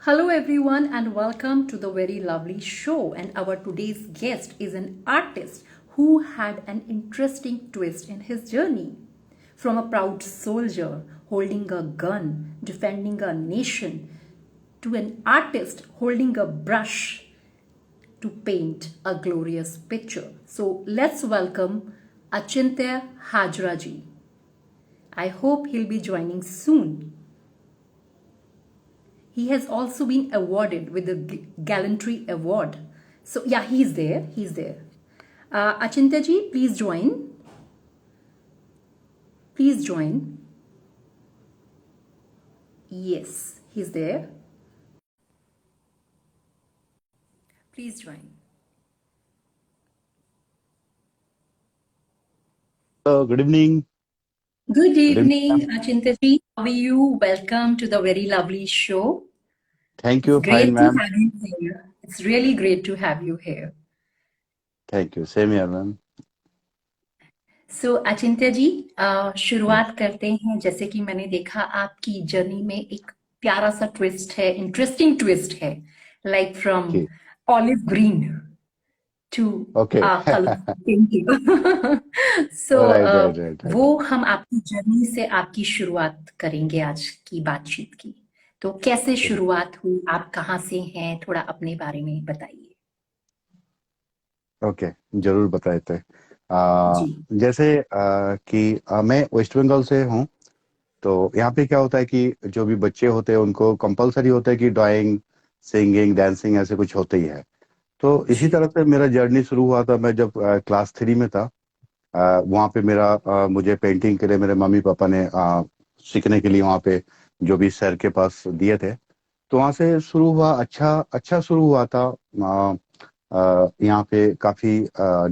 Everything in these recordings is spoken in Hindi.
Hello, everyone, and welcome to the very lovely show. And our today's guest is an artist who had an interesting twist in his journey. From a proud soldier holding a gun, defending a nation, to an artist holding a brush to paint a glorious picture. So let's welcome Achintya Hajraji. I hope he'll be joining soon. He has also been awarded with the Gallantry Award. So yeah, he's there. He's there. Achintya ji, please join. Please join. Yes, he's there. Please join. Hello, good evening. Good Good evening, evening, ma'am. Achintya ji. How are you? Welcome to the very lovely show. Thank It's you. Fine, great to ma'am. have you here. It's really great to have you here. Thank you. Same here, ma'am. So Achintya ji Yes. शुरुआत करते हैं। जैसे कि मैंने देखा आपकी जर्नी में एक प्यारा सा ट्विस्ट है, इंटरेस्टिंग ट्विस्ट है, like from Okay. Olive green to Okay. Colourful painting. So Right. वो हम आपकी जर्नी से आपकी शुरुआत करेंगे आज की बातचीत की। तो कैसे Okay. शुरुआत हुई, आप कहाँ से हैं, थोड़ा अपने बारे में बताइए। Okay. जरूर बताए थे। जी जैसे कि मैं वेस्ट बंगाल से हूँ। तो यहाँ पे क्या होता है कि जो भी बच्चे होते हैं उनको कंपलसरी होता है कि ड्राइंग, सिंगिंग, डांसिंग ऐसे कुछ होते ही है। तो इसी जी तरह से मेरा जर्नी शुरू हुआ था। मैं जब क्लास 3 में था, वहाँ पे मुझे पेंटिंग के लिए मेरे मम्मी पापा ने सीखने के लिए वहाँ पे जो भी सर के पास दिए थे। तो वहाँ से शुरू हुआ। अच्छा अच्छा शुरू हुआ था। यहाँ पे काफी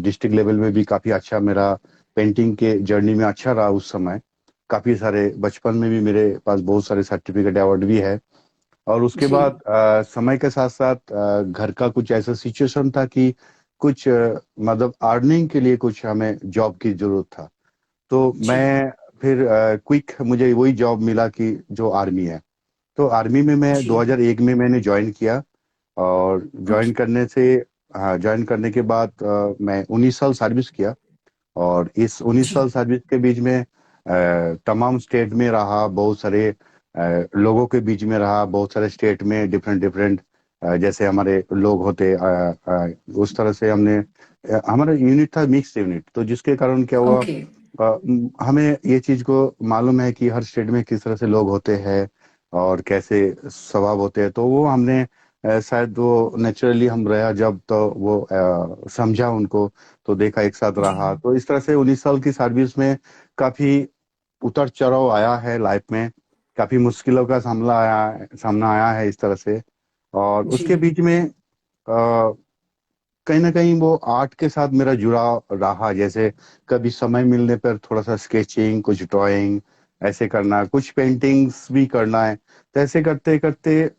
डिस्ट्रिक्ट लेवल में भी काफी अच्छा मेरा पेंटिंग के जर्नी में अच्छा रहा उस समय। काफी सारे बचपन में भी मेरे पास बहुत सारे सर्टिफिकेट अवार्ड भी है। और उसके जी बाद समय के साथ साथ घर का कुछ ऐसा सिचुएशन था कि कुछ मतलब अर्निंग के लिए कुछ हमें जॉब की जरूरत था। तो जी मैं फिर क्विक मुझे वही जॉब मिला कि जो आर्मी है। तो आर्मी में मैं जी 2001 में मैंने ज्वाइन किया। और ओके ज्वाइन करने के बाद मैं 19 साल सर्विस किया। और इस 19 जी साल सर्विस के बीच में तमाम स्टेट में रहा, बहुत सारे लोगों के बीच में रहा, बहुत सारे स्टेट में डिफरेंट डिफरेंट जैसे हमारे लोग होते उस तरह से हमने हमारा यूनिट था मिक्स यूनिट। तो जिसके कारण क्या हुआ, ओके हमें ये चीज को मालूम है कि हर स्टेट में किस तरह से लोग होते हैं और कैसे स्वभाव होते हैं। तो वो हमने शायद वो नेचुरली हम रहा जब तो वो समझा उनको। तो देखा एक साथ जी रहा। तो इस तरह से 19 साल की सर्विस में काफी उतर चढ़ाव आया है लाइफ में। काफी मुश्किलों का सामना आया है इस तरह से। और जी उसके बीच में कहीं ना कहीं वो आर्ट के साथ मेरा जुड़ाव रहा। जैसे कभी समय मिलने पर थोड़ा सा स्केचिंग, कुछ ड्राइंग ऐसे करना, कुछ पेंटिंग्स भी करना है। तो ऐसे करते करते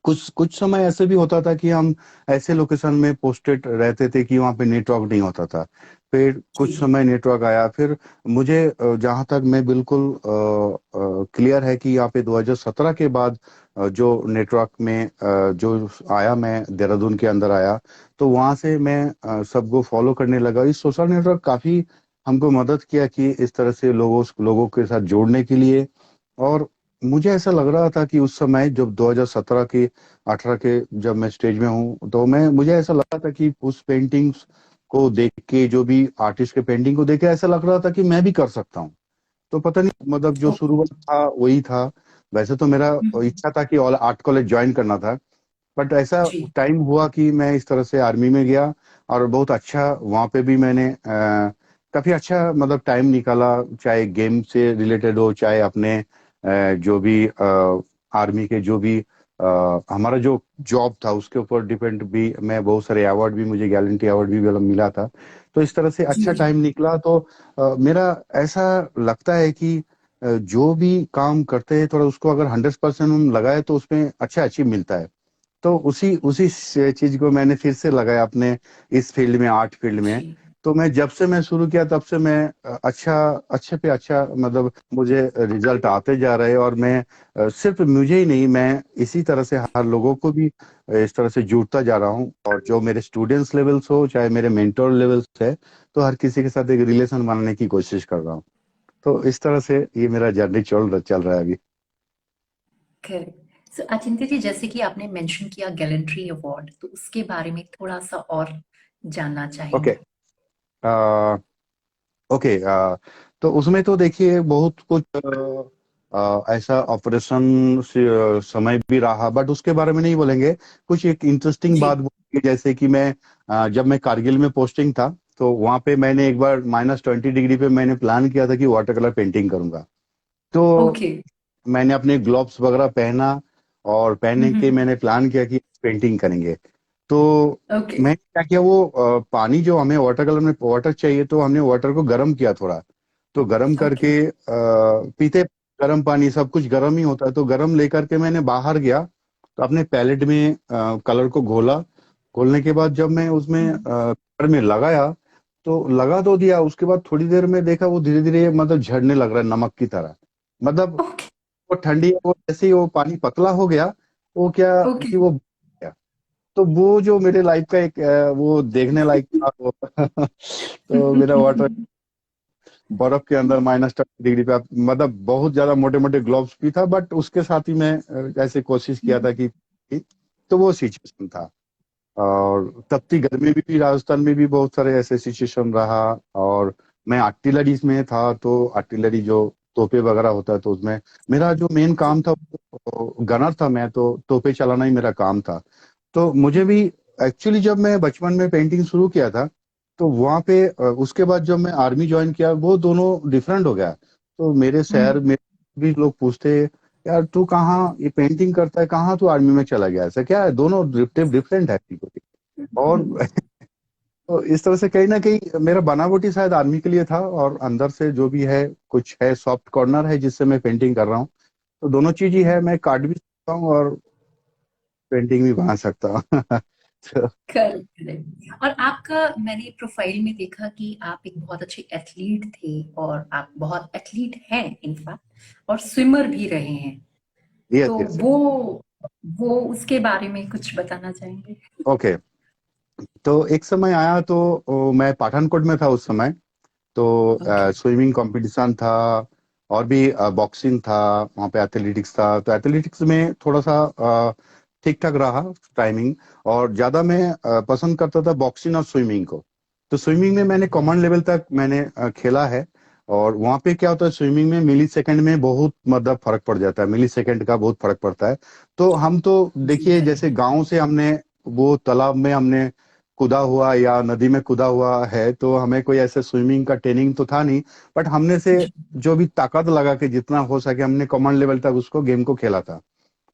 कुछ कुछ समय ऐसे भी होता था कि हम ऐसे लोकेशन में पोस्टेड रहते थे कि वहाँ पे नेटवर्क नहीं होता था। फिर कुछ जी समय नेटवर्क आया। फिर मुझे जहाँ तक मैं बिल्कुल क्लियर है कि यहाँ पे 2017 के बाद जो नेटवर्क में जो आया, मैं देहरादून के अंदर आया। तो वहाँ से मैं सबको फॉलो करने लगा। इस सोशल नेटवर्क काफी हमको मदद किया कि इस तरह से लोगों के साथ जोड़ने के लिए। और मुझे ऐसा लग रहा था कि उस समय जब 2017 के 18 के जब मैं स्टेज में हूँ, तो मैं मुझे ऐसा लगा था कि उस पेंटिंग्स को देख के, जो भी आर्टिस्ट के पेंटिंग को देख के ऐसा लग रहा था कि मैं भी कर सकता हूँ। तो पता नहीं, मतलब जो ओके शुरुआत था वही था। वैसे तो मेरा इच्छा था कि ऑल आर्ट कॉलेज ज्वाइन करना था। बट ऐसा जी टाइम हुआ कि मैं इस तरह से आर्मी में गया। और बहुत अच्छा वहाँ पे भी मैंने काफी अच्छा मतलब टाइम निकाला, चाहे गेम से रिलेटेड हो, चाहे अपने जो भी आर्मी के जो भी हमारा जो जॉब था उसके ऊपर डिपेंड भी। मैं बहुत सारे अवार्ड भी, मुझे गैलेंटी अवार्ड भी मतलब मिला था। तो इस तरह से जी अच्छा जी टाइम निकला। तो मेरा ऐसा लगता है कि जो भी काम करते हैं थोड़ा उसको अगर 100% हम लगाए तो उसमें अच्छा अचीव मिलता है। तो उसी उसी चीज को मैंने फिर से लगाया अपने इस फील्ड में, आर्ट फील्ड में। जी तो मैं जब से मैं शुरू किया तब से मैं अच्छा, अच्छे पे अच्छा, मतलब मुझे रिजल्ट आते जा रहे, और मैं सिर्फ मुझे ही नहीं, मैं इसी तरह से हर लोगों को भी इस तरह से जुड़ता जा रहा हूँ। और जो मेरे स्टूडेंट्स लेवल्स हो चाहे मेरे मेंटर लेवल्स है, तो हर किसी के साथ एक रिलेशन बनाने की कोशिश कर रहा हूँ। तो इस तरह से ये मेरा जर्नी चल रहा है अभी। करेक्ट। सो अचिंत्य जी, जैसे कि आपने मेंशन किया गैलेंट्री अवार्ड, तो उसके बारे में थोड़ा सा और जानना ओके। चाहेंगे। ओके। तो उसमें तो देखिए बहुत कुछ ऐसा ऑपरेशन समय भी रहा, बट उसके बारे में नहीं बोलेंगे। कुछ एक इंटरेस्टिंग जी। बात बोलेंगे, जैसे कि मैं जब मैं कारगिल में पोस्टिंग था, तो वहां पे मैंने एक बार -20 डिग्री पे मैंने प्लान किया था कि वाटर कलर पेंटिंग करूंगा। तो ओके। मैंने अपने ग्लोव्स वगैरह पहना, और पहन के हम्म। मैंने प्लान किया कि पेंटिंग करेंगे। तो ओके। मैंने क्या किया, वो पानी जो हमें वाटर कलर में वाटर चाहिए, तो हमने वाटर को गर्म किया थोड़ा। तो गर्म ओके। करके पीते, गर्म पानी सब कुछ गर्म ही होता है, तो गर्म लेकर के मैंने बाहर गया, तो अपने पैलेट में कलर को घोला। घोलने के बाद जब मैं उसमें कलर में लगाया, तो लगा तो दिया, उसके बाद थोड़ी देर में देखा वो धीरे धीरे मतलब झड़ने लग रहा है नमक की तरह। मतलब ओके। वो ठंडी है, वो जैसे ही वो पानी पतला हो गया, वो क्या ओके। कि वो गया। तो वो जो मेरे लाइफ का एक वो देखने लायक था वो तो मेरा वाटर बर्फ के अंदर -20 डिग्री पे मतलब बहुत ज्यादा मोटे मोटे ग्लोव्स भी था, बट उसके साथ ही मैं ऐसे कोशिश किया था कि तो वो सिचुएशन था। और तपती गर्मी में भी राजस्थान में भी बहुत सारे ऐसे सिचुएशन रहा। और मैं आर्टिलरी में था, तो आर्टिलरी जो तोपे वगैरह होता है, तो उसमें मेरा जो मेन काम था, गनर था मैं, तो तोपे चलाना ही मेरा काम था। तो मुझे भी एक्चुअली जब मैं बचपन में पेंटिंग शुरू किया था, तो वहां पे उसके बाद जब मैं आर्मी ज्वाइन किया, वो दोनों डिफरेंट हो गया। तो मेरे शहर में भी लोग पूछते, यार तू कहाँ ये पेंटिंग करता है, कहाँ तू आर्मी में चला गया, ऐसा क्या है, दोनों डिफरेंट है बिल्कुल। और तो इस तरह से कहीं ना कहीं मेरा बनावटी शायद आर्मी के लिए था, और अंदर से जो भी है कुछ है, सॉफ्ट कॉर्नर है जिससे मैं पेंटिंग कर रहा हूँ। तो दोनों चीज ही है, मैं काट भी सकता हूँ और पेंटिंग भी बना सकता हूँ तो करेक्ट, करेक्ट। और आपका मैंने प्रोफाइल में देखा कि आप एक बहुत अच्छे एथलीट थे, और आप बहुत एथलीट हैं इनफैक्ट, और स्विमर भी रहे हैं। यस, तो यस। वो उसके बारे में कुछ बताना चाहेंगे? ओके। तो एक समय आया, तो मैं पठानकोट में था उस समय। तो ओके। स्विमिंग कंपटीशन था, और भी बॉक्सिंग था, वहाँ पे एथलेटिक्स था। तो एथलेटिक्स में थोड़ा सा ठीक ठाक रहा टाइमिंग। और ज्यादा मैं पसंद करता था बॉक्सिंग और स्विमिंग को। तो स्विमिंग में मैंने कॉमन लेवल तक मैंने खेला है। और वहाँ पे क्या होता है, स्विमिंग में मिली सेकंड में बहुत मतलब फर्क पड़ जाता है, मिली सेकंड का बहुत फर्क पड़ता है। तो हम तो जी, देखिए, जैसे करेक्ट। गांव से हमने वो तालाब में हमने कूदा हुआ या नदी में कूदा हुआ है, तो हमें कोई ऐसे स्विमिंग का ट्रेनिंग तो था नहीं। बट हमने से जी। जो भी ताकत लगा के जितना हो सके, हमने कमांड लेवल तक उसको गेम को खेला था।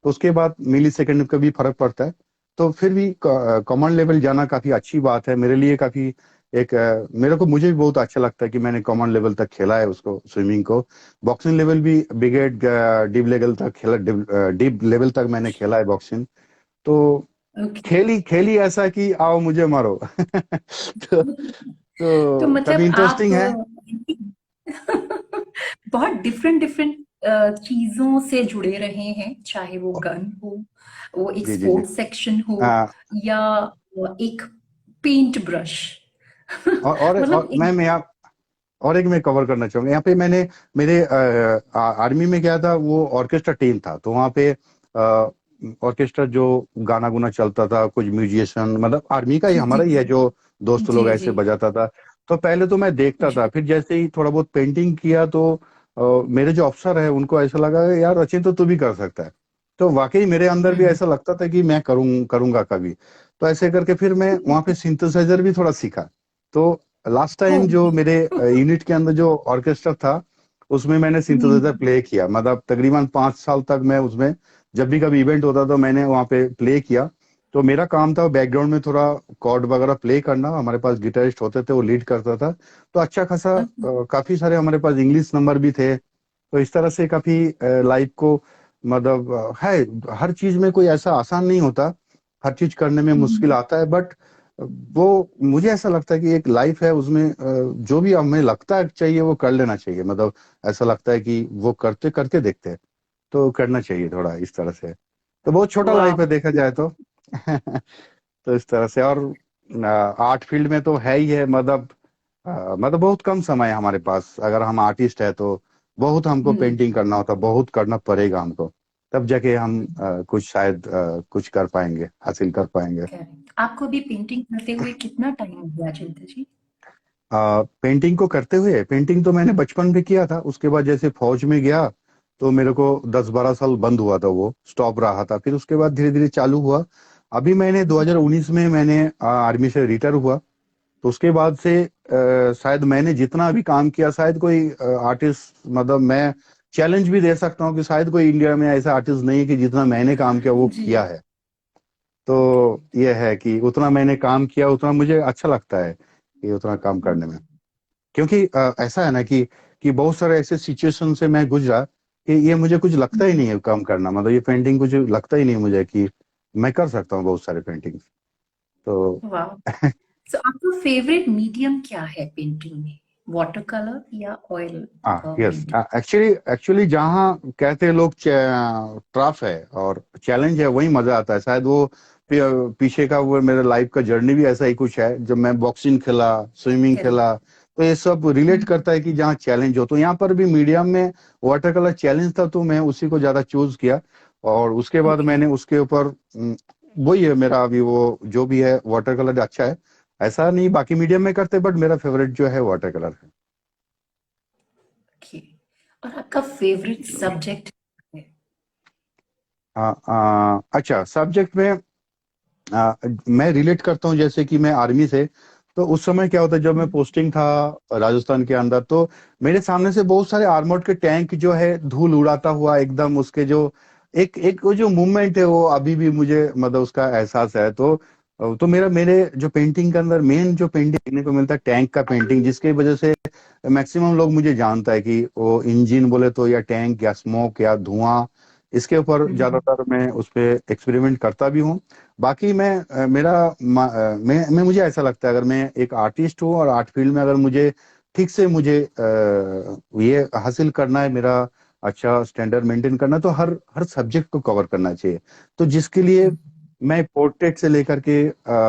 तो उसके बाद मिली सेकंड का भी फर्क पड़ता है। तो फिर भी कमांड लेवल जाना काफी अच्छी बात है मेरे लिए, काफी एक मेरे को मुझे भी बहुत अच्छा लगता है कि मैंने कमांड लेवल तक खेला है उसको, स्विमिंग को। बॉक्सिंग लेवल भी ब्रिगेड डीप लेवल तक खेला, डीप लेवल तक मैंने खेला है बॉक्सिंग। तो ओके। खेली खेली ऐसा कि आओ मुझे मारो तो तो तो काफी मतलब आप इंटरेस्टिंग है। बहुत डिफरेंट डिफरेंट चीजों से जुड़े रहे हैं, चाहे वो गन हो, वो एक जी, जी, जी। स्पोर्ट्स सेक्शन हो, हाँ। या एक पेंट ब्रश। और मतलब एक। मैं आप और एक मैं कवर करना चाहूंगा यहाँ पे। मैंने मेरे आर्मी में गया था, वो ऑर्केस्ट्रा टीम था, तो वहाँ पे ऑर्केस्ट्रा जो गाना गुना चलता था, कुछ म्यूजिशियन मतलब आर्मी का ही, जी, जी, हमारा ही जी। है, जो दोस्त जी, लोग जी। ऐसे बजाता था। तो पहले तो मैं देखता जी। था, फिर जैसे ही थोड़ा बहुत पेंटिंग किया, तो मेरे जो अफसर है उनको ऐसा लगा, यार रचिन तो तू भी कर सकता है। तो वाकई मेरे अंदर भी हम्म। ऐसा लगता था कि मैं करूंगा कभी। तो ऐसे करके फिर मैं वहां पे सिंथेसाइजर भी थोड़ा सीखा। तो लास्ट टाइम जो ओके। मेरे यूनिट के अंदर जो ऑर्केस्ट्रा था, उसमें मैंने सिंथेसाइजर हम्म। प्ले किया, मतलब तकरीबन 5 साल तक मैं उसमें जब भी कभी इवेंट होता था मैंने वहाँ पे प्ले किया। तो मेरा काम था बैकग्राउंड में थोड़ा कॉर्ड वगैरह प्ले करना, हमारे पास गिटारिस्ट होते थे, वो लीड करता था। तो अच्छा खासा काफी सारे हमारे पास इंग्लिश नंबर भी थे। तो इस तरह से काफी लाइफ को मतलब है, हर चीज में कोई ऐसा आसान नहीं होता, हर चीज करने में मुश्किल आता है, बट वो मुझे ऐसा लगता है कि एक लाइफ है उसमें जो भी हमें लगता है चाहिए वो कर लेना चाहिए, मतलब ऐसा लगता है कि वो करते करके देखते हैं तो करना चाहिए थोड़ा इस तरह से। तो बहुत छोटा वाह। लाइफ है देखा जाए तो। तो इस तरह से। और आर्ट फील्ड में तो है ही है, मतलब मतलब बहुत कम समय है हमारे पास, अगर हम आर्टिस्ट है तो बहुत हमको हम्म। पेंटिंग करना होता, बहुत करना पड़ेगा हमको, तब जाके हम कुछ शायद कुछ कर पाएंगे, हासिल कर पाएंगे। करेक्ट। आपको अभी पेंटिंग करते हुए कितना टाइम हो गया चिंता जी? पेंटिंग को करते हुए, पेंटिंग तो मैंने बचपन में किया था, उसके बाद जैसे फौज में गया तो मेरे को 10-12 साल बंद हुआ था, वो स्टॉप रहा था, फिर उसके बाद धीरे धीरे चालू हुआ। अभी मैंने 2019 में मैंने आर्मी से रिटायर हुआ, तो उसके बाद से शायद मैंने जितना भी काम किया, शायद कोई आर्टिस्ट, मतलब मैं चैलेंज भी दे सकता हूँ कि शायद कोई इंडिया में ऐसा आर्टिस्ट नहीं है कि जितना मैंने काम किया वो जी। किया है। तो ये है कि उतना मैंने काम किया, उतना मुझे अच्छा लगता है कि उतना काम करने में। क्योंकि ऐसा है ना कि बहुत सारे ऐसे सिचुएशन से मैं गुजरा कि ये मुझे कुछ लगता ही नहीं है काम करना, मतलब ये पेंटिंग कुछ लगता ही नहीं मुझे कि मैं कर सकता हूँ बहुत सारे पेंटिंग। तो वाह। सो आपका फेवरेट मीडियम क्या है पेंटिंग में? वाटर कलर या ऑयल हाँ, यस, पेंटिंग? एक्चुअली एक्चुअली जहाँ कहते हैं लोग ट्रफ है और चैलेंज है, वही मजा आता है शायद। वो पीछे का वो मेरे लाइफ का जर्नी भी ऐसा ही कुछ है, जब मैं बॉक्सिंग खेला, स्विमिंग करेक्ट। खेला, तो ये सब रिलेट करता है कि जहाँ चैलेंज हो। तो यहाँ पर भी मीडियम में वाटर कलर चैलेंज था, तो मैं उसी को ज्यादा चूज किया। और उसके बाद ओके। मैंने उसके ऊपर वही है मेरा अभी, वो जो भी है वाटर कलर अच्छा है। ऐसा नहीं बाकी मीडियम में करते, बट मेरा फेवरेट जो है वाटर कलर है। ओके। और आपका फेवरेट सब्जेक्ट है? अच्छा, सब्जेक्ट में मैं रिलेट करता हूँ जैसे कि मैं आर्मी से, तो उस समय क्या होता है, जब मैं पोस्टिंग था राजस्थान के अंदर, तो मेरे सामने से बहुत सारे आर्मर्ड के टैंक जो है धूल उड़ाता हुआ एकदम, उसके जो एक एक वो जो मूवमेंट है वो अभी भी मुझे मतलब उसका एहसास है। तो मेरे जो पेंटिंग के अंदर मेन जो पेंटिंग देखने को मिलता है टैंक का पेंटिंग, जिसकी वजह से मैक्सिमम लोग मुझे जानता है कि वो इंजन बोले तो या टैंक या स्मोक या धुआं, इसके ऊपर हम्म। ज्यादातर मैं उस पे एक्सपेरिमेंट करता भी हूँ। बाकी मैं मैं मुझे ऐसा लगता है अगर मैं एक आर्टिस्ट हूँ और आर्ट फील्ड में अगर मुझे ठीक से मुझे ये हासिल करना है, मेरा अच्छा स्टैंडर्ड मेंटेन करना है, तो हर हर सब्जेक्ट को कवर करना चाहिए। तो जिसके लिए मैं पोर्ट्रेट से लेकर के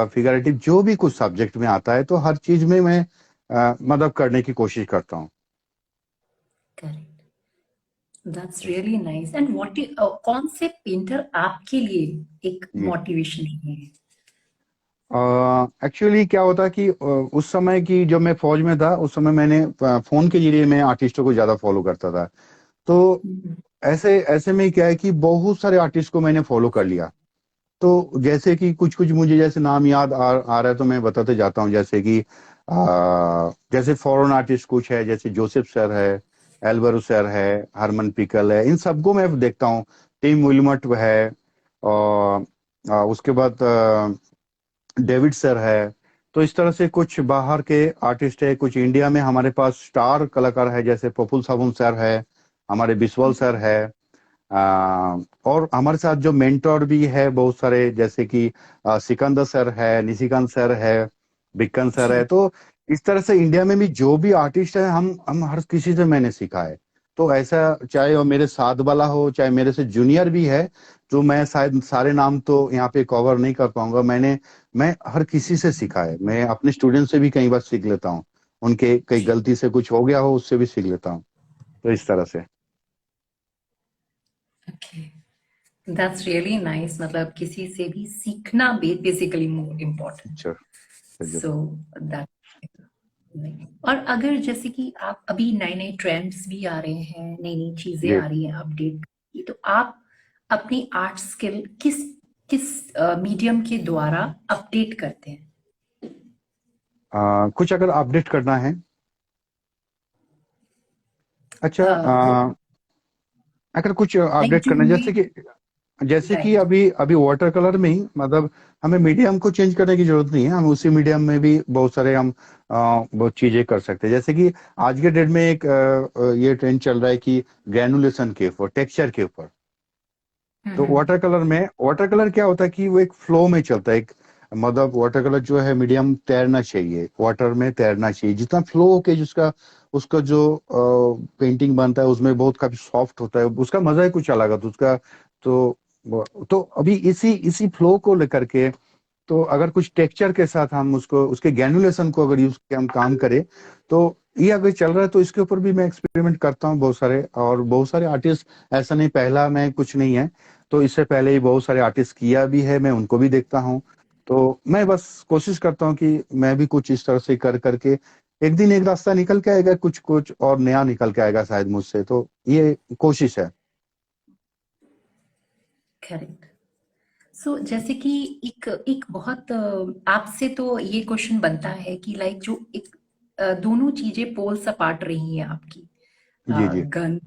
फिगरेटिव जो भी कुछ सब्जेक्ट में आता है, तो हर चीज में मैं मतलब करने की कोशिश करता हूँ। Correct. That's really nice. And कौन से पेंटर आपके लिए एक मोटिवेशन है? एक्चुअली क्या होता कि उस समय की जब मैं फौज में था, उस समय मैंने फोन के जरिए मैं आर्टिस्टों को ज्यादा फॉलो करता था। तो हम्म। ऐसे ऐसे में क्या है कि बहुत सारे आर्टिस्ट को मैंने फॉलो कर लिया। तो जैसे कि कुछ कुछ मुझे जैसे नाम याद आ रहा है तो मैं बताते जाता हूँ, जैसे कि जैसे फॉरेन आर्टिस्ट कुछ है, जैसे जोसेफ सर है, एल्वरो सर है, हरमन पिकल है, इन सबको मैं देखता हूँ। टीम विल्मट है, और उसके बाद डेविड सर है। तो इस तरह से कुछ बाहर के आर्टिस्ट है, कुछ इंडिया में हमारे पास स्टार कलाकार है, जैसे पपुल साबुन सर है, हमारे बिस्वल सर है। और हमारे साथ जो मेंटोर भी है बहुत सारे, जैसे कि सिकंदर सर है, निशिकांत सर है, बिक्कन सर है। जी। तो इस तरह से इंडिया में भी जो भी आर्टिस्ट है, हम हर किसी से मैंने सीखा है। तो ऐसा, चाहे वो मेरे साथ वाला हो चाहे मेरे से जूनियर भी है, तो मैं शायद सारे नाम तो यहाँ पे कवर नहीं कर पाऊंगा। मैं हर किसी से सीखा है, मैं अपने स्टूडेंट से भी कई बार सीख लेता हूँ, उनके कई गलती से कुछ हो गया हो उससे भी सीख लेता हूँ। तो इस तरह से। ओके। That's really nice. मतलब किसी से भी सीखना बेसिकली मोर इम्पोर्टेंट। अच्छा, सो दैट। और अगर जैसे कि आप अभी नए नए ट्रेंड्स भी आ रहे हैं, नई नई चीजें जी। आ रही हैं अपडेट की, तो आप अपनी आर्ट स्किल किस किस मीडियम के द्वारा अपडेट करते हैं? कुछ अगर अपडेट करना है, अच्छा, वो अगर कुछ लाइक अपडेट जो करना है, नए। जैसे कि राइट। अभी अभी वाटर कलर में ही, मतलब हमें मीडियम को चेंज करने की जरूरत नहीं है, हम उसी मीडियम में भी बहुत सारे हम बहुत चीजें कर सकते हैं। जैसे कि आज के डेट में एक ये ट्रेंड चल रहा है कि ग्रेनुलेशन के ऊपर, टेक्सचर के ऊपर। तो हम्म। वाटर कलर क्या होता है कि वो एक फ्लो में चलता है, मतलब वाटर कलर जो है मीडियम तैरना चाहिए, वाटर में तैरना चाहिए, जितना फ्लो होके जिसका उसका जो पेंटिंग बनता है उसमें बहुत काफी सॉफ्ट होता है, उसका मजा ही कुछ अलग है। तो उसका तो तो अभी इसी इसी फ्लो को लेकर के, तो अगर कुछ टेक्सचर के साथ हम उसको उसके ग्रैन्युलेशन को अगर यूज के हम काम करें, तो ये अगर चल रहा है तो इसके ऊपर भी मैं एक्सपेरिमेंट करता हूँ बहुत सारे, और बहुत सारे आर्टिस्ट, ऐसा नहीं पहला मैं कुछ नहीं है, तो इससे पहले ही बहुत सारे आर्टिस्ट किया भी है, मैं उनको भी देखता हूँ। तो मैं बस कोशिश करता हूँ कि मैं भी कुछ इस तरह से कर करके एक दिन एक रास्ता निकल के आएगा, कुछ कुछ और नया निकल के आएगा शायद मुझसे, तो ये कोशिश है। करेक्ट। सो जैसे कि एक एक बहुत आपसे तो ये क्वेश्चन बनता है कि लाइक जो एक दोनों चीजें पोल्स अपार्ट रही हैं आपकी, जी जी। गन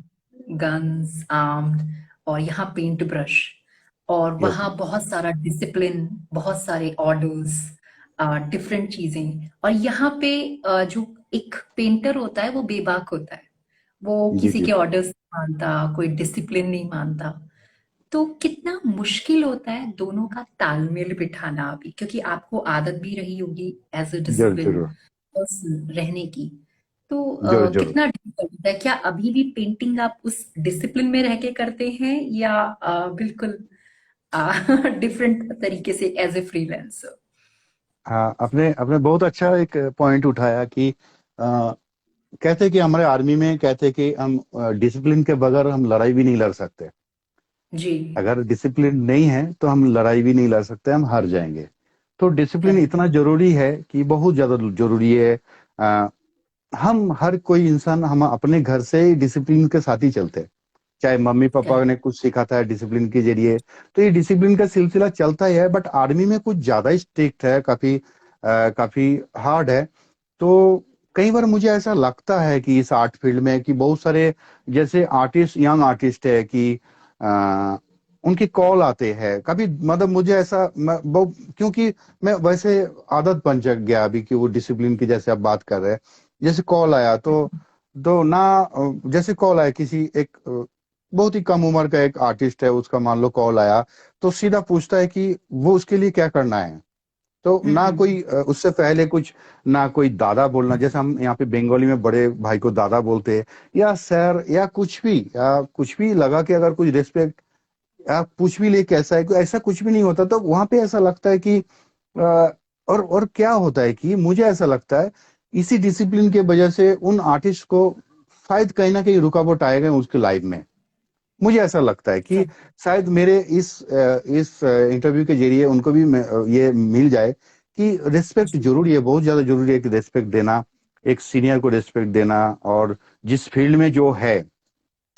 गन्स आर्म्ड, और यहाँ पेंट ब्रश, और यस। वहाँ बहुत सारा डिसिप्लिन, बहुत सारे ऑर्डर्स, डिफरेंट चीजें। और यहाँ पे जो एक पेंटर होता है वो बेबाक होता है, वो जी किसी जी। के ऑर्डर्स नहीं मानता, कोई डिसिप्लिन नहीं मानता। तो कितना मुश्किल होता है दोनों का तालमेल बिठाना अभी, क्योंकि आपको आदत भी रही होगी एज अ जरूर डिसिप्लिन जरूर। पर्सन रहने की। तो जरूर जरूर। कितना डिफिकल्ट होता है? क्या अभी भी पेंटिंग आप उस डिसिप्लिन में रह के करते हैं, या बिल्कुल डिफरेंट तरीके से एज ए फ्रीलांसर? हाँ, आपने आपने बहुत अच्छा एक पॉइंट उठाया कि कहते कि हमारे आर्मी में कहते कि हम डिसिप्लिन के बगैर हम लड़ाई भी नहीं लड़ सकते। जी। अगर डिसिप्लिन नहीं है तो हम लड़ाई भी नहीं लड़ सकते, हम हार जाएंगे। तो डिसिप्लिन करेक्ट। इतना जरूरी है कि बहुत ज्यादा जरूरी है। अ, हम हर कोई इंसान हम अपने घर से ही डिसिप्लिन के साथ ही चलते हैं। चाहे मम्मी पापा करेक्ट। ने कुछ सिखाता है डिसिप्लिन के जरिए, तो ये डिसिप्लिन का सिलसिला चलता ही है, बट आर्मी में कुछ ज्यादा स्ट्रिक्ट है, काफी काफी हार्ड है। तो कई बार मुझे ऐसा लगता है कि इस आर्ट फील्ड में कि बहुत सारे जैसे आर्टिस्ट, यंग आर्टिस्ट है कि आ, उनकी कॉल आते हैं कभी, मतलब मुझे ऐसा क्योंकि मैं वैसे आदत बन जा गया अभी कि वो डिसिप्लिन की, जैसे आप बात कर रहे हैं, जैसे कॉल आया तो ना जैसे कॉल आया किसी एक बहुत ही कम उम्र का एक आर्टिस्ट है, उसका मान लो कॉल आया, तो सीधा पूछता है कि वो उसके लिए क्या करना है। तो ना हम्म। कोई उससे पहले कुछ, ना कोई दादा बोलना, जैसे हम यहाँ पे बंगाली में बड़े भाई को दादा बोलते हैं, या सर, या कुछ भी लगा के अगर कुछ रिस्पेक्ट या पूछ भी ले कैसा है, कोई ऐसा कुछ भी नहीं होता। तो वहां पे ऐसा लगता है कि और क्या होता है कि मुझे ऐसा लगता है इसी डिसिप्लिन के वजह से उन आर्टिस्ट को शायद कहीं ना कहीं रुकावट आएगा उसके लाइफ में। मुझे ऐसा लगता है कि शायद मेरे इस इंटरव्यू के जरिए उनको भी ये मिल जाए कि रिस्पेक्ट जरूरी है, बहुत ज्यादा जरूरी है कि रिस्पेक्ट देना, एक सीनियर को रिस्पेक्ट देना, और जिस फील्ड में जो है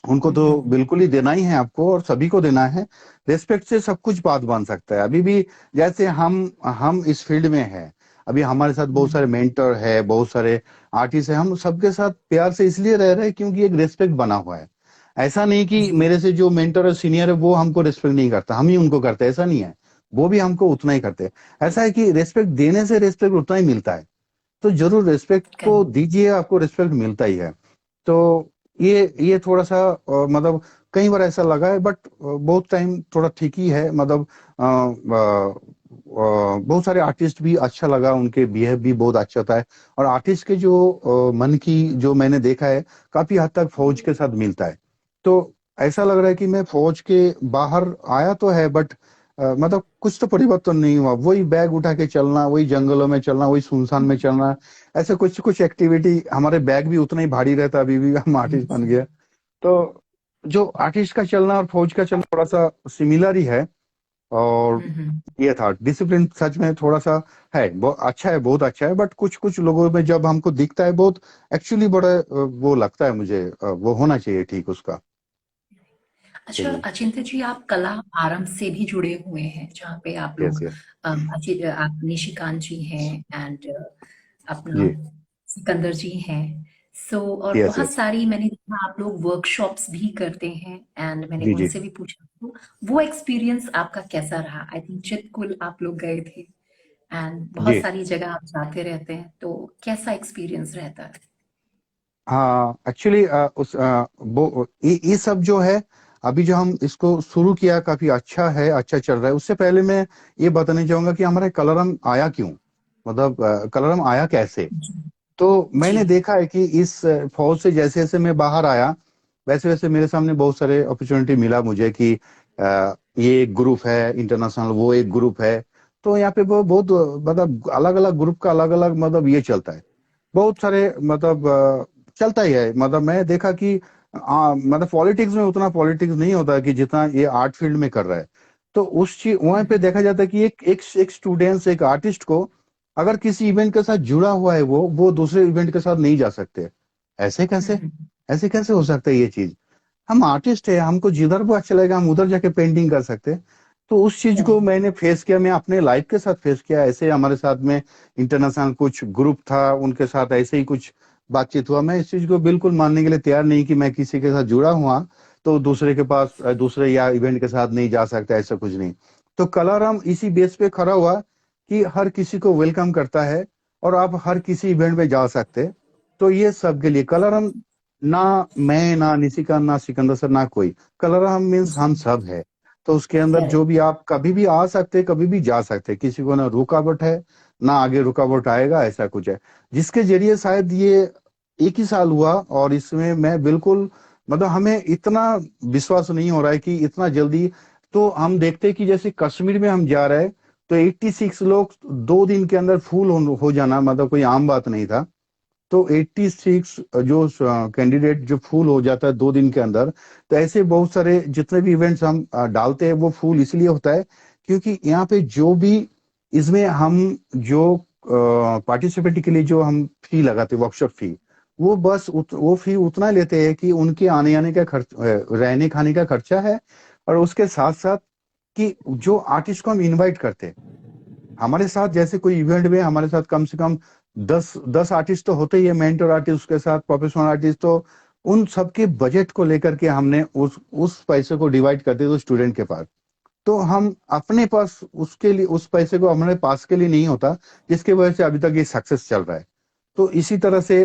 उनको तो हम्म। बिल्कुल ही देना ही है आपको, और सभी को देना है। रिस्पेक्ट से सब कुछ बात बन सकता है। अभी भी जैसे हम इस फील्ड में हैं, अभी हमारे साथ बहुत सारे हम्म। मेंटर है, बहुत सारे आर्टिस्ट है, हम सबके साथ प्यार से इसलिए रह रहे हैं क्योंकि एक रिस्पेक्ट बना हुआ है। ऐसा नहीं कि जी। मेरे से जो मेंटर है, सीनियर है, वो हमको रिस्पेक्ट नहीं करता, हम ही उनको करते हैं, ऐसा नहीं है। वो भी हमको उतना ही करते हैं। ऐसा है कि रिस्पेक्ट देने से रिस्पेक्ट उतना ही मिलता है। तो जरूर रिस्पेक्ट को करेक्ट। दीजिए, आपको रिस्पेक्ट मिलता ही है। तो ये थोड़ा सा मतलब कई बार ऐसा लगा है, बट बहुत टाइम थोड़ा ठीक ही है, मतलब बहुत सारे आर्टिस्ट भी अच्छा लगा, उनके बिहेव भी बहुत अच्छा था। और आर्टिस्ट के जो मन की जो मैंने देखा है, काफी हद तक फौज के साथ मिलता है। तो ऐसा लग रहा है कि मैं फौज के बाहर आया तो है, बट मतलब कुछ तो परिवर्तन नहीं हुआ, वही बैग उठा के चलना, वही जंगलों में चलना, वही सुनसान में चलना, ऐसे कुछ कुछ एक्टिविटी, हमारे बैग भी उतना ही भारी रहता, अभी भी हम आर्टिस्ट बन गया। तो जो आर्टिस्ट का चलना और फौज का चलना थोड़ा सा सिमिलर ही है। और हम्म। ये था डिसिप्लिन, सच में थोड़ा सा है, बहुत अच्छा है, बहुत अच्छा है, बट कुछ कुछ लोगों में जब हमको दिखता है बहुत, एक्चुअली बड़ा वो लगता है मुझे, वो होना चाहिए ठीक उसका। अच्छा चलिए। अचिंत्य जी, आप कला आरंभ से भी जुड़े हुए हैं, जहाँ पे आप यस लोग यस। आप निशिकांत जी हैं, एंड अपना जी। सिकंदर जी हैं। सो और यस बहुत यस। सारी मैंने देखा आप लोग वर्कशॉप्स भी करते हैं, एंड मैंने जी जी। उनसे भी पूछा तो वो एक्सपीरियंस आपका कैसा रहा? आई थिंक चितकुल आप लोग गए थे, एंड बहुत जी। सारी जगह आप जाते रहते हैं, तो कैसा एक्सपीरियंस रहता है? हाँ, एक्चुअली उस ये सब जो है अभी जो हम इसको शुरू किया काफी अच्छा है, अच्छा चल रहा है। उससे पहले मैं ये बताना चाहूंगा कि हमारा कलरम आया क्यों, मतलब कलरम आया कैसे। जी। तो जी। मैंने देखा है कि इस फौज से जैसे जैसे मैं बाहर आया, वैसे वैसे मेरे सामने बहुत सारे अपॉर्चुनिटी मिला मुझे कि ये एक ग्रुप है इंटरनेशनल, वो एक ग्रुप है। तो यहाँ पे वो बहुत मतलब अलग अलग ग्रुप का अलग अलग मतलब ये चलता है, बहुत सारे मतलब चलता ही है। मतलब मैं देखा कि मतलब पॉलिटिक्स में उतना पॉलिटिक्स नहीं होता कि जितना ये आर्ट फील्ड में कर रहा है। तो उस चीज वहां पे देखा जाता है कि एक स्टूडेंट्स, एक आर्टिस्ट को अगर किसी इवेंट के साथ जुड़ा हुआ है, वो दूसरे इवेंट के साथ नहीं जा सकते। ऐसे कैसे, ऐसे कैसे हो सकता है ये चीज। हम आर्टिस्ट है, हमको जिधर वो अच्छा लगेगा हम उधर जाके पेंटिंग कर सकते हैं। तो उस चीज को मैंने फेस किया, मैं अपने लाइफ के साथ फेस किया। ऐसे हमारे साथ में इंटरनेशनल कुछ ग्रुप था, उनके साथ ऐसे ही कुछ बातचीत हुआ। मैं इस चीज को बिल्कुल मानने के लिए तैयार नहीं कि मैं किसी के साथ जुड़ा हुआ तो दूसरे के पास दूसरे या इवेंट के साथ नहीं जा सकता, ऐसा कुछ नहीं। तो कलाराम इसी बेस पे खड़ा हुआ कि हर किसी को वेलकम करता है और आप हर किसी इवेंट में जा सकते। तो ये सबके लिए कलाराम, ना मैं, ना निशिका, ना सिकंदर सर, ना कोई, कलरम मीन्स हम सब है। तो उसके अंदर जो करेक्ट। भी आप कभी भी आ सकते, कभी भी जा सकते, किसी को ना रुकावट है ना आगे रुकावट आएगा, ऐसा कुछ है। जिसके जरिए शायद ये एक ही साल हुआ और इसमें मैं बिल्कुल मतलब हमें इतना विश्वास नहीं हो रहा है कि इतना जल्दी। तो हम देखते हैं कि जैसे कश्मीर में हम जा रहे हैं तो 86 लोग 2 दिन के अंदर फुल हो जाना मतलब कोई आम बात नहीं था। तो 86 जो कैंडिडेट जो फुल हो जाता है 2 दिन के अंदर। तो ऐसे बहुत सारे जितने भी इवेंट्स हम डालते हैं वो फुल इसलिए होता है क्योंकि यहाँ पे जो भी इसमें हम जो पार्टिसिपेट के लिए जो हम फी लगाते हैं, वर्कशॉप फी, वो बस वो फी उतना लेते हैं कि उनके आने आने का खर्च, रहने खाने का खर्चा है। और उसके साथ साथ कि जो आर्टिस्ट को हम इनवाइट करते हैं हमारे साथ, जैसे कोई इवेंट में हमारे साथ कम से कम 10 आर्टिस्ट तो होते ही है, मेंटर आर्टिस्ट उसके साथ प्रोफेशनल आर्टिस्ट। तो उन सबके बजट को लेकर के हमने उस पैसे को डिवाइड करते तो स्टूडेंट के पास। तो हम अपने पास उसके लिए उस पैसे को हमारे पास के लिए नहीं होता, जिसकी वजह से अभी तक ये सक्सेस चल रहा है। तो इसी तरह से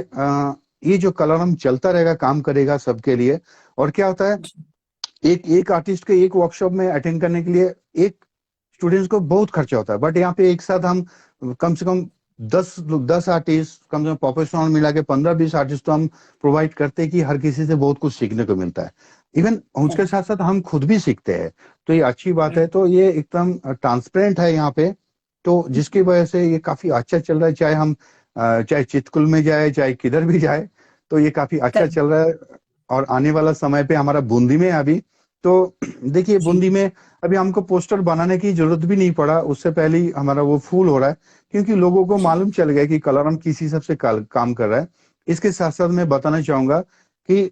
ये जो कलरम चलता रहेगा, काम करेगा सबके लिए। और क्या होता है, एक एक आर्टिस्ट के एक वर्कशॉप में अटेंड करने के लिए एक स्टूडेंट्स को बहुत खर्चा होता है। बट यहाँ पे एक साथ हम कम से कम 10 आर्टिस्ट, कम से कम प्रोफेशनल मिला के 15-20 आर्टिस्ट तो हम प्रोवाइड करते हैं कि हर किसी से बहुत कुछ सीखने को मिलता है। इवन उसके साथ साथ हम खुद भी सीखते हैं। तो ये अच्छी बात है। तो ये एकदम ट्रांसपेरेंट है यहाँ पे। तो जिसकी वजह से ये काफी अच्छा चल रहा है, चाहे हम चाहे चितकुल में जाए चाहे किधर भी जाए, तो ये काफी अच्छा चल रहा है। और आने वाला समय पे हमारा बूंदी में है अभी। तो देखिए जी। बूंदी में अभी हमको पोस्टर बनाने की जरूरत भी नहीं पड़ा, उससे पहले ही हमारा वो फूल हो रहा है क्योंकि लोगों को जी। मालूम चल गया कि कलरम किस हिसाब से काम कर रहा है। इसके साथ साथ मैं बताना चाहूंगा कि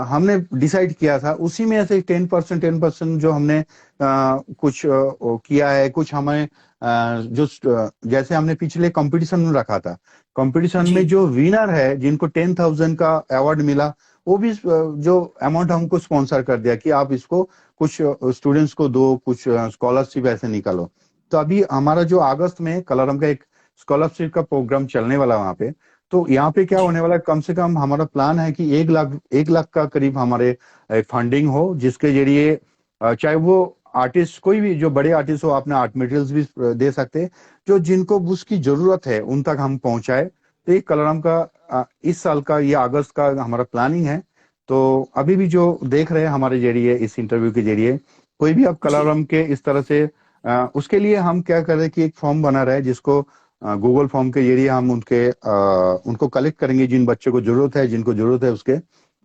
हमने डिसाइड किया था उसी में ऐसे 10% जो हमने कुछ किया है, कुछ हमें जैसे हमने पिछले कंपटीशन में रखा था, कंपटीशन जी। में जो विनर है जिनको 10,000 का अवार्ड मिला, वो भी जो अमाउंट हमको स्पॉन्सर कर दिया कि आप इसको कुछ स्टूडेंट्स को दो, कुछ स्कॉलरशिप ऐसे निकालो। तो अभी हमारा जो अगस्त में कलरम का एक स्कॉलरशिप का प्रोग्राम चलने वाला वहां पे। तो यहाँ पे क्या जी। होने वाला है, कम से कम हमारा प्लान है कि 1 लाख का करीब हमारे फंडिंग हो, जिसके जरिए चाहे वो आर्टिस्ट कोई भी जो बड़े आर्टिस्ट हो अपने आर्ट मटेरियल्स भी दे सकते हैं, जो जिनको उसकी जरूरत है उन तक हम पहुंचाए। तो ये कलरम का इस साल का ये अगस्त का हमारा प्लानिंग है। तो अभी भी जो देख रहे हैं हमारे जरिए इस इंटरव्यू के जरिए, कोई भी आप जी। कलारम के इस तरह से उसके लिए हम क्या कर रहे हैं कि एक फॉर्म बना रहे हैं जिसको गूगल फॉर्म के जरिए हम उनको कलेक्ट करेंगे जिन बच्चों को जरूरत है, जिनको जरूरत है उसके।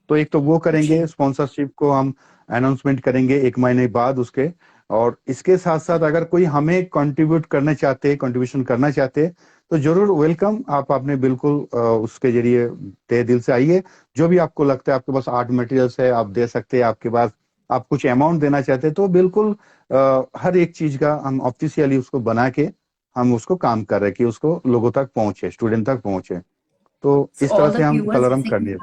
तो एक तो वो करेंगे, जी। स्पॉन्सरशिप को हम अनाउंसमेंट करेंगे 1 महीने बाद उसके। और इसके साथ साथ अगर कोई हमें कंट्रीब्यूट करना चाहते, कंट्रीब्यूशन करना चाहते, तो जरूर वेलकम। आप आपने बिल्कुल उसके जरिए तहे दिल से आइए। जो भी आपको लगता है आपके पास आर्ट मटेरियल्स है आप दे सकते हैं, आपके पास आप कुछ अमाउंट देना चाहते हैं तो बिल्कुल हर एक चीज का हम ऑफिशियली उसको बना के हम उसको काम कर रहे हैं कि उसको लोगों तक पहुंचे, स्टूडेंट तक पहुंचे। तो सो इस तरह ऑल से द हम व्यूअर्स कलरम जैसे कर कि लिए।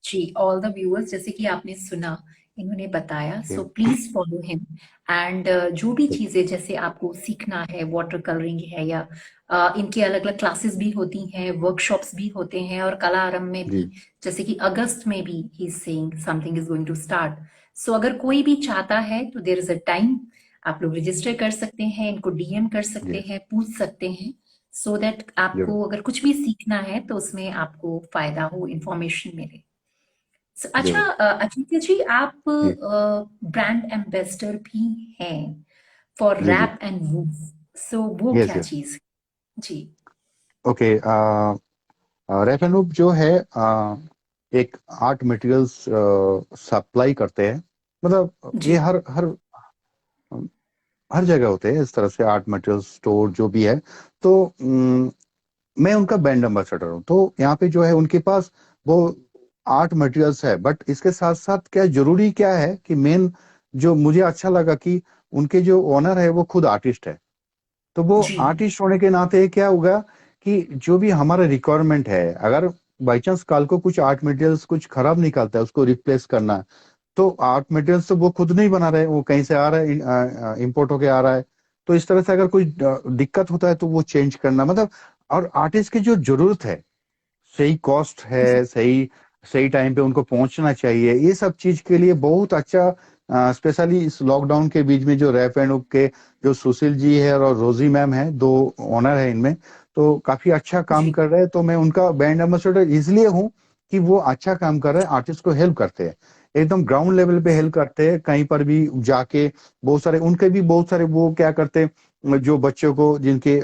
जी, ऑल द व्यूअर्स जैसे कि आपने सुना, इन्होंने बताया, so please follow him. And जो भी चीजें जैसे आपको सीखना है, वाटर कलरिंग है या इनके अलग अलग क्लासेस भी होती हैं, वर्कशॉप्स भी होते हैं, और कला आरंभ में भी जी जैसे कि अगस्त में भी ही is saying something is going to start. So अगर कोई भी चाहता है तो देयर इज अ टाइम, आप लोग रजिस्टर कर सकते हैं, इनको डीएम कर सकते यस, हैं, पूछ सकते हैं, सो दैट जरूर। आपको अगर कुछ भी सीखना है तो उसमें आपको फायदा हो, इंफॉर्मेशन मिले। अच्छा, जरूर। अचिंत्य जी, आप जी ब्रांड एम्बेसडर भी हैं for G G. Wrap and woof, so वो यस क्या यस। चीज है? जी। ओके। रेफेनुप जो है एक आर्ट मटेरियल्स सप्लाई करते हैं। मतलब ये जी। हर जगह होते हैं इस तरह से आर्ट मटेरियल स्टोर जो भी है। तो मैं उनका ब्रांड एम्बेसडर हूँ। तो यहाँ पे जो है उनके पास वो आर्ट मटेरियल्स है, बट इसके साथ साथ क्या जरूरी क्या है कि मेन जो मुझे अच्छा लगा कि उनके जो ओनर है वो खुद आर्टिस्ट है। तो वो जी। आर्टिस्ट होने के नाते क्या होगा कि जो भी हमारा रिक्वायरमेंट है, अगर बाई चांस कल को कुछ आर्ट मटेरियल्स कुछ खराब निकलता है उसको रिप्लेस करना, तो आर्ट मटेरियल्स तो वो खुद नहीं बना रहे, वो कहीं से आ रहा है, इंपोर्ट होके आ रहा है। तो इस तरह से अगर कोई दिक्कत होता है तो वो चेंज करना, मतलब और आर्टिस्ट की जो जरूरत है, सही कॉस्ट जी। है, सही सही टाइम पे उनको पहुंचना चाहिए, ये सब चीज के लिए बहुत अच्छा। स्पेशली इस लॉकडाउन के बीच में जो रैप एंड उप के जो सुशील जी है और रोजी मैम है, दो ओनर है इनमें, तो काफी अच्छा काम जी। कर रहे हैं। तो मैं उनका ब्रांड एम्बेसडर इसलिए हूँ कि वो अच्छा काम कर रहे हैं, आर्टिस्ट को हेल्प करते हैं, एकदम ग्राउंड लेवल पे हेल्प करते हैं। कहीं पर भी जाके बहुत सारे उनके भी बहुत सारे वो क्या करते हैं, जो बच्चों को जिनके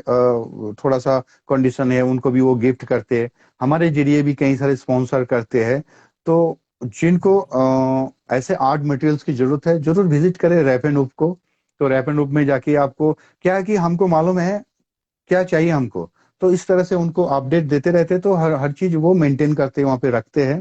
थोड़ा सा कंडीशन है उनको भी वो गिफ्ट करते हैं, हमारे जरिए भी कई सारे स्पॉन्सर करते हैं। तो जिनको ऐसे आर्ट मटेरियल्स की जरूरत है जरूर विजिट करें रैप एंड उप को। तो रैप एंड उप में जाके आपको क्या है कि हमको मालूम है क्या चाहिए हमको, तो इस तरह से उनको अपडेट देते रहते हैं। तो हर हर चीज वो मेंटेन करते हैं, वहाँ पे रखते हैं।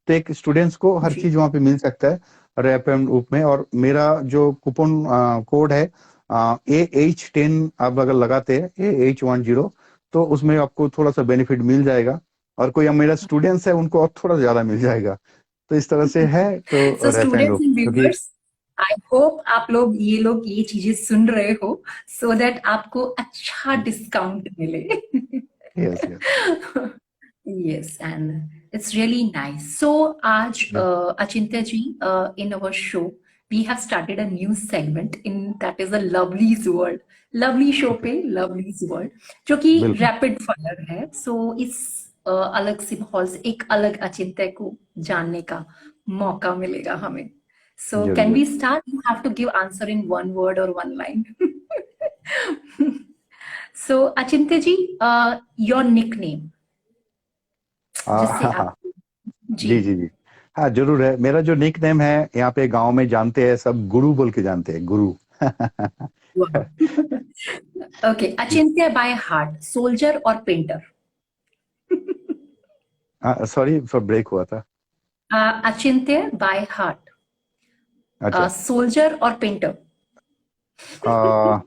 तो एक स्टूडेंट्स को हर जी। चीज वहाँ पे मिल सकता है रैप एंड उप में। और मेरा जो कूपन कोड है AH10, आप अगर लगाते हैं AH10, तो उसमें आपको थोड़ा सा बेनिफिट मिल जाएगा। और कोई अब मेरा स्टूडेंट्स है उनको और थोड़ा ज्यादा मिल जाएगा। तो इस तरह से है सो तो रैप एंड स्टूडेंट्स उप एंड क्योंकि व्यूअर्स, आई होप आप लोग ये चीजें सुन रहे हो, सो दैट आपको अच्छा डिस्काउंट मिले। Yes yes. Yes, and it's really nice. So, Aj, Achintya ji, in our show, we have started a new segment in that is a Lovely's World. Lovely show okay, पे Lovely's World, जो कि बिल्कुल रैपिड फायर है. So, इस अलग से माहौल से एक अलग अचिंत्य को जानने का मौका मिलेगा हमें. So, जरूर can जरूर। we start? You have to give answer in one word or one line. So, Achintya ji, your nickname, जिससे हाँ आप हाँ। जी. जी जी जी। हाँ जरूर है, मेरा जो निक नेम है यहाँ पे गांव में जानते हैं सब, गुरु बोल के जानते हैं, गुरु। Wow. Okay, Achintya by heart, soldier or painter? Sorry for break हुआ था। Achintya by heart, अच्छा। soldier or painter? आ,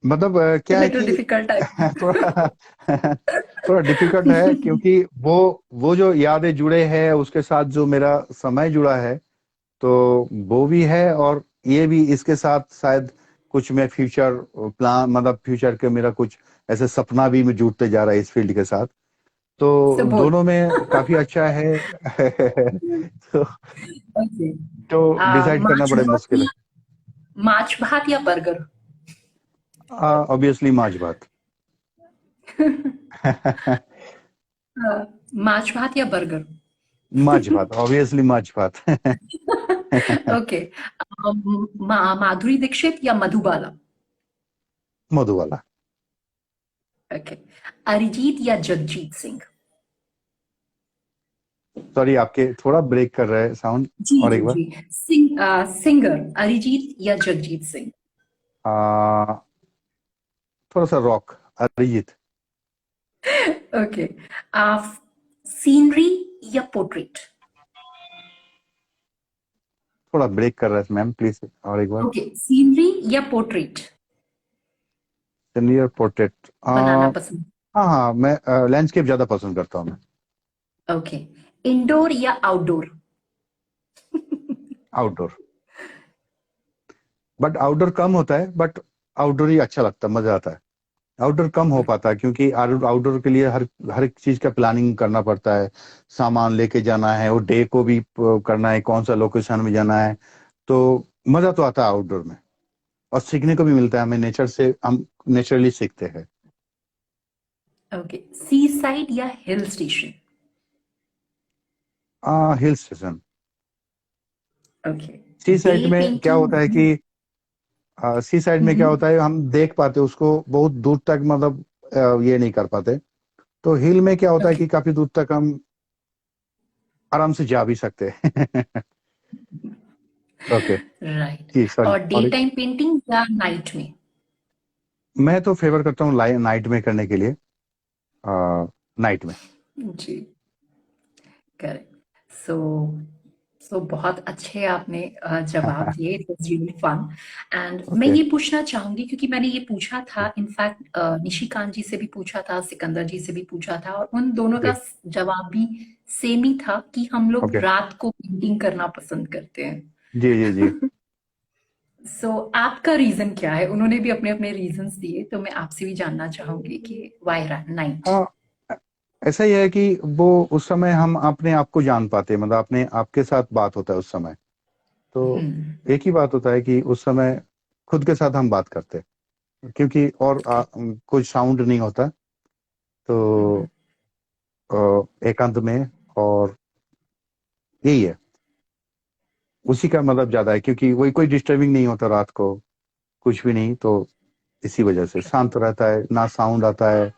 मतलब A क्या है little कि difficult, I think. थोड़ा थोड़ा डिफिकल्ट है, क्योंकि वो जो यादें जुड़े हैं उसके साथ जो मेरा समय जुड़ा है, तो वो भी है। और ये भी इसके साथ शायद कुछ मैं फ्यूचर प्लान, मतलब फ्यूचर के मेरा कुछ ऐसे सपना भी मैं जुड़ते जा रहा है इस फील्ड के साथ। So तो both. दोनों में काफी अच्छा है। तो, Okay. तो डिसाइड करना माछ बड़ा भात मुश्किल या माछ भात या बर्गर? है। ऑब्वियसली माछ भात। माछ भात या बर्गर? माछ भात, ऑब्वियसली माछ भात। ओके. माधुरी दीक्षित या मधुबाला? मधुबाला। ओके. अरिजीत या जगजीत सिंह? सॉरी आपके थोड़ा ब्रेक कर रहा है साउंड। जी और जी एक बार। जी. सिंगर अरिजीत या जगजीत सिंह? आ, थोड़ा सा रॉक, अरिजीत। ओके. सीनरी या पोर्ट्रेट? थोड़ा ब्रेक कर रहा है मैम, प्लीज और एक बार। ओके, सीनरी या पोर्ट्रेट सीनियर पोर्ट्रेट। बनाना पसंद? हाँ हाँ, मैं लैंडस्केप ज्यादा पसंद करता हूँ मैं। ओके. इंडोर या आउटडोर? आउटडोर। बट आउटडोर कम होता है, बट आउटडोर ही अच्छा लगता है, मजा आता है। आउटडोर कम हो पाता है, क्योंकि आउटडोर के लिए हर हर एक चीज का प्लानिंग करना पड़ता है। सामान लेके जाना है, वो डे को भी करना है, कौन सा लोकेशन में जाना है। तो मजा तो आता है आउटडोर में, और सीखने को भी मिलता है हमें, नेचर से हम नेचुरली सीखते हैं। ओके, सी साइड या hill station? Hill station. Okay, sea the side में क्या पेंटिंग। होता है कि सी साइड में क्या हम्म। होता है, हम देख पाते उसको बहुत दूर तक, मतलब ये नहीं कर पाते। तो हिल में क्या होता है ओके, कि काफी दूर तक हम आराम से जा भी सकते हैं। ओके। राइट। जी सॉरी और डे सॉरी। टाइम पेंटिंग या नाइट में? मैं तो फेवर करता हूँ नाइट में करने के लिए, नाइट में। जी, करेक्ट। सो सो बहुत अच्छे आपने जवाब दिए। It was really fun. And मैं ओके। ये पूछना चाहूंगी, क्योंकि मैंने ये पूछा था इनफैक्ट, निशिकांत जी से भी पूछा था, सिकंदर जी से भी पूछा था, और उन दोनों का ओके। जवाब भी सेम ही था कि हम लोग ओके। रात को पेंटिंग करना पसंद करते जी जी जी। हैं। सो आपका रीजन क्या है? उन्होंने भी अपने अपने रीजंस दिए, तो मैं आपसे भी जानना चाहूंगी कि व्हाई नाइट? हाँ, ऐसा ही है कि वो उस समय हम अपने आप को जान पाते हैं, मतलब अपने आपके साथ बात होता है उस समय। तो हम्म। एक ही बात होता है कि उस समय खुद के साथ हम बात करते हैं, क्योंकि और कुछ साउंड नहीं होता। तो एकांत में, और यही है, उसी का मतलब ज्यादा है, क्योंकि वही कोई डिस्टर्बिंग नहीं होता रात को, कुछ भी नहीं। तो इसी वजह से शांत रहता है, ना साउंड आता है,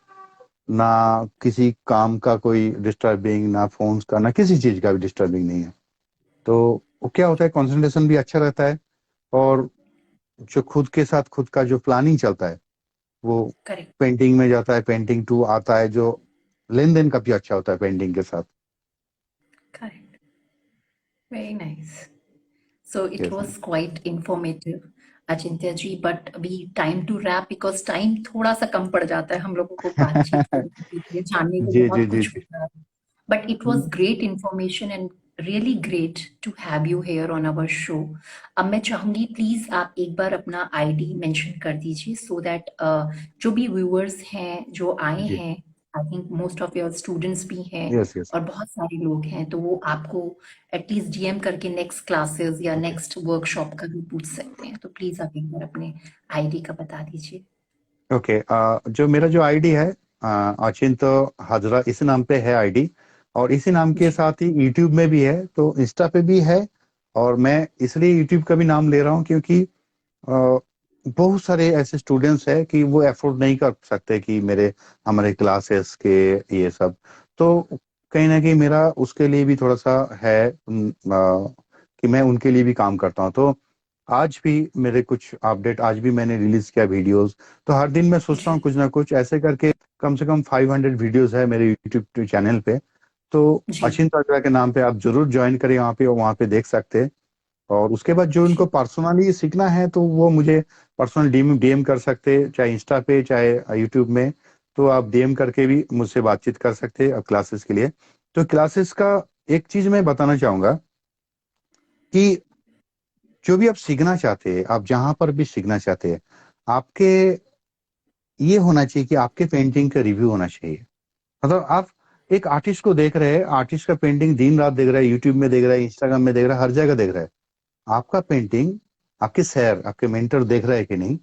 ना किसी काम का कोई डिस्टर्बिंग, ना फोन्स का, ना किसी चीज का भी डिस्टर्बिंग नहीं है। तो वो क्या होता है, कंसंट्रेशन भी अच्छा रहता है, और जो खुद के साथ खुद का जो प्लानिंग चलता है वो करेक्ट, पेंटिंग में जाता है, पेंटिंग टू आता है, जो लेन देन का भी अच्छा होता है पेंटिंग के साथ। Correct. Very nice. So it yes ma'am. was quite informative, Achintya ji, but अभी time to wrap, because time थोड़ा सा कम पड़ जाता है हम लोगों को बातचीत करने के लिए, जानने को जी जी बहुत जी कुछ जी। होता है। But it was great information and really great to have you here on our show. अब मैं चाहूंगी प्लीज आप एक बार अपना आईडी मेंशन कर दीजिए, सो दैट जो भी व्यूअर्स हैं जो आए जी। हैं, I think most of your students भी हैं यस यस। और बहुत सारे लोग हैं, तो वो आपको एटलीस्ट डीएम करके नेक्स्ट क्लासेस या ओके। नेक्स्ट वर्कशॉप का भी पूछ सकते हैं। तो प्लीज आप एक बार अपने आईडी का बता दीजिए। ओके। जो मेरा जो आईडी है, अचिंत हाजरा, इसी नाम पे है आईडी। और इसी नाम के जी। साथ ही यूट्यूब में भी है, तो इंस्टा पे भी है। और मैं इसलिए यूट्यूब का भी नाम ले रहा हूँ, क्योंकि अ, बहुत सारे ऐसे स्टूडेंट्स हैं कि वो अफोर्ड नहीं कर सकते कि मेरे हमारे क्लासेस के ये सब। तो कहीं ना कहीं मेरा उसके लिए भी थोड़ा सा है, कि मैं उनके लिए भी काम करता हूँ। तो आज भी मेरे कुछ अपडेट, आज भी मैंने रिलीज किया वीडियोस। तो हर दिन मैं सोचता हूँ जी। कुछ ना कुछ ऐसे करके, कम से कम 500 वीडियोस है मेरे यूट्यूब चैनल पे। तो जी। अचिंत अग्रा के नाम पे आप जरूर ज्वाइन करें वहाँ पे, और वहाँ पे देख सकते हैं। और उसके बाद जो इनको जी। पर्सनली सीखना है, तो वो मुझे पर्सनल डीएम डीएम कर सकते हैं, चाहे इंस्टा पे चाहे यूट्यूब में। तो आप डीएम करके भी मुझसे बातचीत कर सकते हैं क्लासेस के लिए। तो क्लासेस का एक चीज मैं बताना चाहूंगा कि जो भी आप सीखना चाहते हैं, आप जहां पर भी सीखना चाहते हैं, आपके ये होना चाहिए कि आपके पेंटिंग का रिव्यू होना चाहिए। मतलब आप एक आर्टिस्ट को देख रहे हैं, आर्टिस्ट का पेंटिंग दिन रात देख रहे हैं, यूट्यूब में देख रहे हैं, इंस्टाग्राम में देख रहे हैं, हर जगह देख रहे हैं। आपका पेंटिंग आपके सर, आपके मेंटर देख रहा है कि नहीं,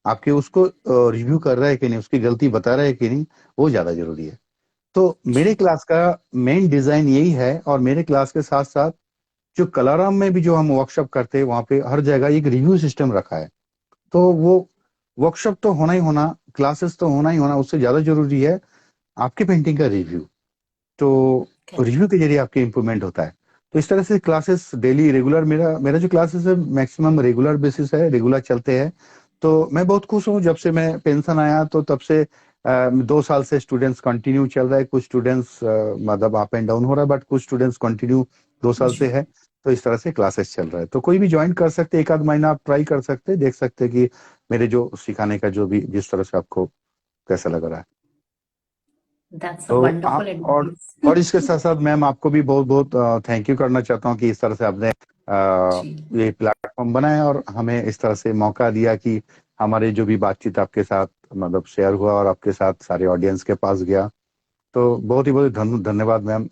आपके उसको रिव्यू कर रहा है कि नहीं, उसकी गलती बता रहा है कि नहीं, वो ज्यादा जरूरी है। तो मेरे जी। क्लास का मेन डिजाइन यही है, और मेरे क्लास के साथ साथ जो कलाराम में भी जो हम वर्कशॉप करते हैं, वहां पे हर जगह एक रिव्यू सिस्टम रखा है। तो वो वर्कशॉप तो होना ही होना, क्लासेस तो होना ही होना, उससे ज्यादा जरूरी है आपके पेंटिंग का रिव्यू। तो Okay. रिव्यू के जरिए आपके इम्प्रूवमेंट होता है। तो इस तरह से क्लासेस डेली रेगुलर, मेरा मेरा जो क्लासेस है मैक्सिमम रेगुलर बेसिस है, रेगुलर चलते हैं। तो मैं बहुत खुश हूँ, जब से मैं पेंशन आया तो तब से 2 साल से स्टूडेंट्स कंटिन्यू चल रहा है। कुछ स्टूडेंट्स मतलब अप एंड डाउन हो रहा है, बट कुछ स्टूडेंट्स कंटिन्यू 2 साल से जी। है। तो इस तरह से क्लासेस चल रहा है, तो कोई भी ज्वाइन कर सकते हैं, एक आध महीना आप ट्राई कर सकते हैं, देख सकते हैं कि मेरे जो सिखाने का जो भी जिस तरह से आपको कैसा लग रहा है। दैट्स अ तो वंडरफुल आप एडवाइस। और इसके साथ साथ मैम आपको भी बहुत बहुत थैंक यू करना चाहता हूँ कि इस तरह से आपने जी। ये प्लेटफॉर्म बनाया और हमें इस तरह से मौका दिया कि हमारे जो भी बातचीत आपके साथ मतलब शेयर हुआ और आपके साथ सारे ऑडियंस के पास गया। तो बहुत ही बहुत धन्यवाद मैम।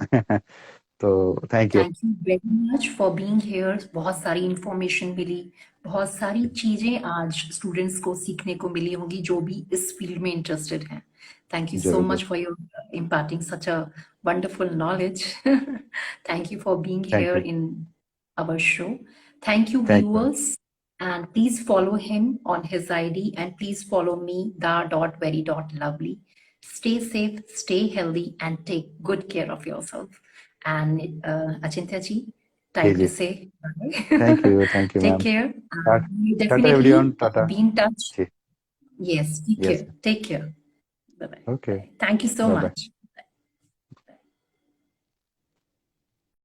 तो thank you. Thank you very much for being here. बहुत सारी इंफॉर्मेशन मिली, बहुत सारी चीजें आज स्टूडेंट्स को सीखने को मिली होंगी जो भी इस फील्ड में इंटरेस्टेड हैं। थैंक यू सो जरूर मच जरूर। For your imparting such a wonderful knowledge. Thank you for being thank here you. in our show. Thank you, thank you. viewers. And please follow him on his ID and please follow me, da.very.lovely. Stay safe, stay healthy, and take good care of yourself. And Achintya ji, जी time to जी। say bye. Thank you Take ma'am. care. We tata definitely everyone, tata. be in touch. जी। Yes, take yes. care. Take care. Bye bye. Okay. Bye. Thank you so bye bye. much.